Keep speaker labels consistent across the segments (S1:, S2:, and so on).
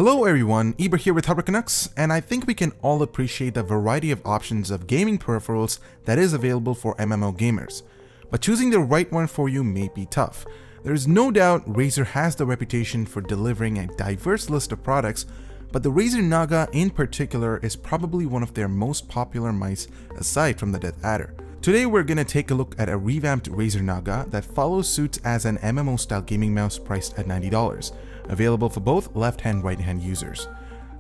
S1: Hello everyone, Eber here with Canucks, and I think we can all appreciate the variety of options of gaming peripherals that is available for MMO gamers. But choosing the right one for you may be tough. There is no doubt Razer has the reputation for delivering a diverse list of products, but the Razer Naga in particular is probably one of their most popular mice aside from the Death Adder. Today we're going to take a look at a revamped Razer Naga that follows suit as an MMO style gaming mouse priced at $90, available for both left and right hand users.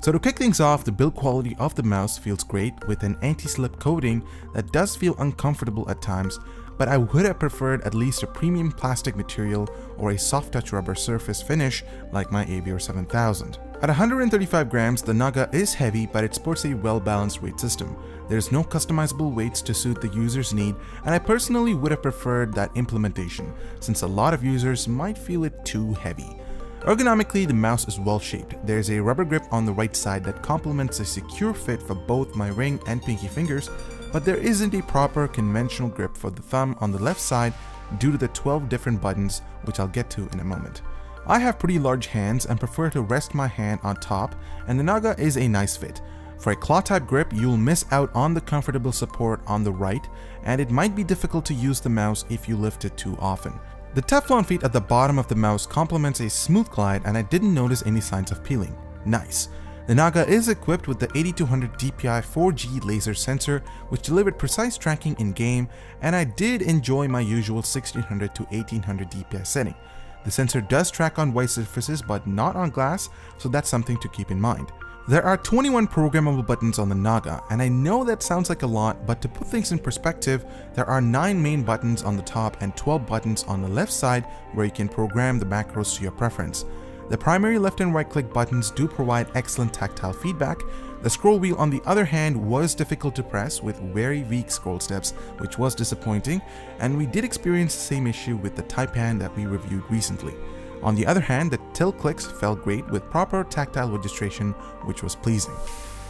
S1: So to kick things off, the build quality of the mouse feels great with an anti-slip coating that does feel uncomfortable at times, but I would have preferred at least a premium plastic material or a soft touch rubber surface finish like my Avior 7000. At 135 grams, the Naga is heavy, but it sports a well-balanced weight system. There's no customizable weights to suit the user's need, and I personally would have preferred that implementation, since a lot of users might feel it too heavy. Ergonomically, the mouse is well shaped. There's a rubber grip on the right side that complements a secure fit for both my ring and pinky fingers, but there isn't a proper conventional grip for the thumb on the left side due to the 12 different buttons, which I'll get to in a moment. I have pretty large hands and prefer to rest my hand on top, and the Naga is a nice fit. For a claw type grip, you'll miss out on the comfortable support on the right, and it might be difficult to use the mouse if you lift it too often. The Teflon feet at the bottom of the mouse complements a smooth glide, and I didn't notice any signs of peeling. Nice. The Naga is equipped with the 8200 DPI 4G laser sensor, which delivered precise tracking in-game, and I did enjoy my usual 1600 to 1800 DPI setting. The sensor does track on white surfaces but not on glass, so that's something to keep in mind. There are 21 programmable buttons on the Naga, and I know that sounds like a lot, but to put things in perspective, there are 9 main buttons on the top and 12 buttons on the left side where you can program the macros to your preference. The primary left and right click buttons do provide excellent tactile feedback. The scroll wheel on the other hand was difficult to press with very weak scroll steps, which was disappointing, and we did experience the same issue with the Taipan that we reviewed recently. On the other hand, the tilt clicks felt great with proper tactile registration, which was pleasing.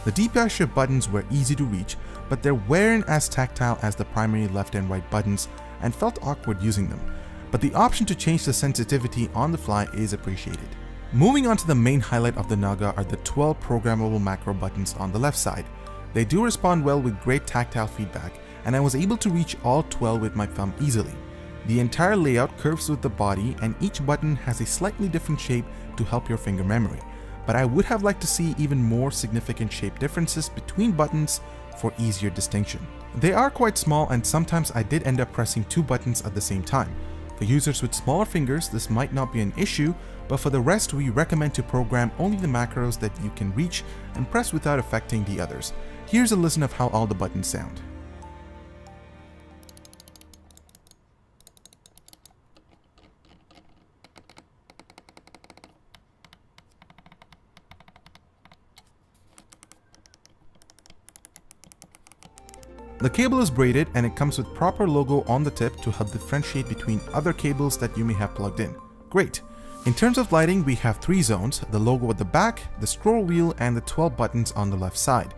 S1: The DPI shift buttons were easy to reach, but they weren't as tactile as the primary left and right buttons and felt awkward using them. But the option to change the sensitivity on the fly is appreciated. Moving on to the main highlight of the Naga are the 12 programmable macro buttons on the left side. They do respond well with great tactile feedback, and I was able to reach all 12 with my thumb easily. The entire layout curves with the body, and each button has a slightly different shape to help your finger memory, but I would have liked to see even more significant shape differences between buttons for easier distinction. They are quite small, and sometimes I did end up pressing 2 buttons at the same time. For users with smaller fingers, this might not be an issue, but for the rest, we recommend to program only the macros that you can reach and press without affecting the others. Here's a listen of how all the buttons sound. The cable is braided, and it comes with proper logo on the tip to help differentiate between other cables that you may have plugged in. Great! In terms of lighting, we have 3 zones: the logo at the back, the scroll wheel, and the 12 buttons on the left side.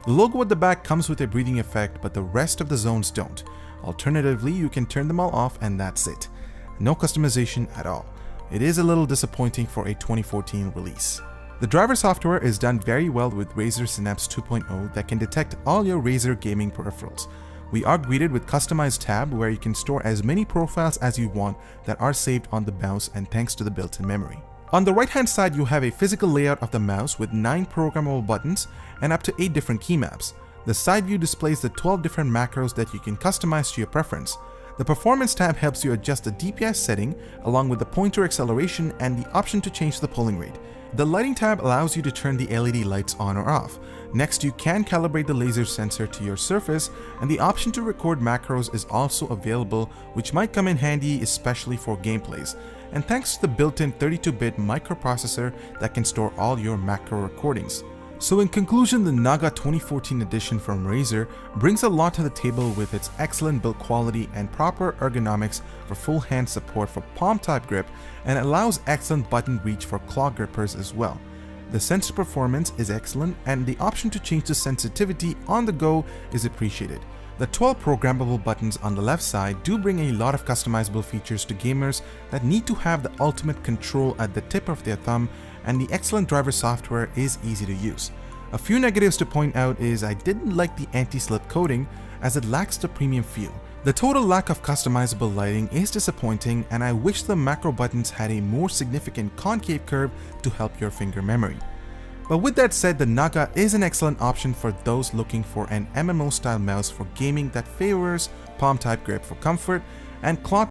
S1: The logo at the back comes with a breathing effect, but the rest of the zones don't. Alternatively, you can turn them all off and that's it. No customization at all. It is a little disappointing for a 2014 release. The driver software is done very well with Razer Synapse 2.0 that can detect all your Razer gaming peripherals. We are greeted with customized tab where you can store as many profiles as you want that are saved on the mouse, and thanks to the built-in memory. On the right hand side, you have a physical layout of the mouse with 9 programmable buttons and up to 8 different key maps. The side view displays the 12 different macros that you can customize to your preference. The performance tab helps you adjust the DPI setting along with the pointer acceleration and the option to change the polling rate. The lighting tab allows you to turn the LED lights on or off. Next, you can calibrate the laser sensor to your surface, and the option to record macros is also available, which might come in handy especially for gameplays. And thanks to the built-in 32-bit microprocessor that can store all your macro recordings. So in conclusion, the Naga 2014 edition from Razer brings a lot to the table with its excellent build quality and proper ergonomics for full hand support for palm type grip, and allows excellent button reach for claw grippers as well. The sensor performance is excellent, and the option to change the sensitivity on the go is appreciated. The 12 programmable buttons on the left side do bring a lot of customizable features to gamers that need to have the ultimate control at the tip of their thumb, and the excellent driver software is easy to use. A few negatives to point out is I didn't like the anti-slip coating as it lacks the premium feel. The total lack of customizable lighting is disappointing, and I wish the macro buttons had a more significant concave curve to help your finger memory. But with that said, the Naga is an excellent option for those looking for an MMO style mouse for gaming that favors palm type grip for comfort and cloth